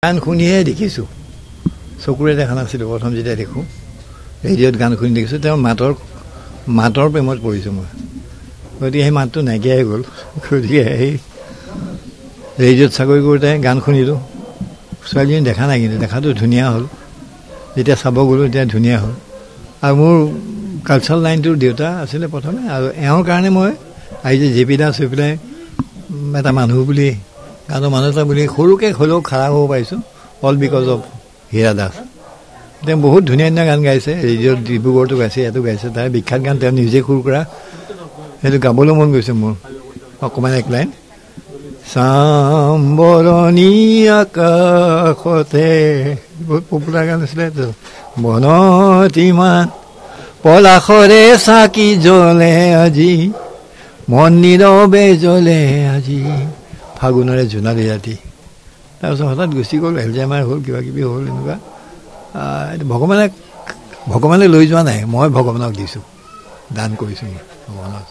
গান শুনিহে দেখিছোঁ, চকুৰে দেখা নাছিলোঁ। প্ৰথম যেতিয়া দেখোঁ ৰেডিঅ'ত গান শুনি দেখিছোঁ, তেওঁৰ মাতৰ প্ৰেমত পৰিছোঁ মই। গতিকে সেই মাতটো নাইকিয়াই গ'ল। গতিকে সেই ৰেডিঅ'ত চাকৰি কৰোঁতে গান শুনিলোঁ। ছোৱালীজনী দেখা নাই, কিন্তু দেখাটো ধুনীয়া হ'ল। যেতিয়া চাব গ'লোঁ তেতিয়া ধুনীয়া হ'ল। আৰু মোৰ কালচাৰেল লাইনটোৰ দেউতা আছিলে প্ৰথমে, আৰু এওঁৰ কাৰণে মই আজি যে জে পি দাস হৈ পেলাই এটা মানুহ বুলি, গানৰ মানুহ এটা বুলি সৰুকৈ হ'লেও খাৰা হ'ব পাৰিছোঁ, অল বিকজ অফ হীৰা দাস। তেওঁ বহুত ধুনীয়া ধুনীয়া গান গাইছে, ৰেডিঅ'ত ডিব্ৰুগড়তো গাইছে, ইয়াতো গাইছে। তাৰ বিখ্যাত গান তেওঁ নিজে সুৰ কৰা, সেইটো গাবলৈ মন গৈছে মোৰ। অকণমান এক লাইন চাম্বৰণী আকাশতে, বহুত পপুলাৰ গান আছিলে। মনত ইমান পলাশৰে চাকি জ্বলে আজি, মন নীৰৱে জ্বলে আজি, ফাগুণৰে জোনালী ৰাতি। তাৰপিছত হঠাৎ গুচি গ'ল, এলজাইমাৰ হ'ল, কিবা কিবি হ'ল, এনেকুৱা। ভগৱানে লৈ যোৱা নাই, মই ভগৱানক দিছোঁ, দান কৰিছোঁ মই ভগৱানক।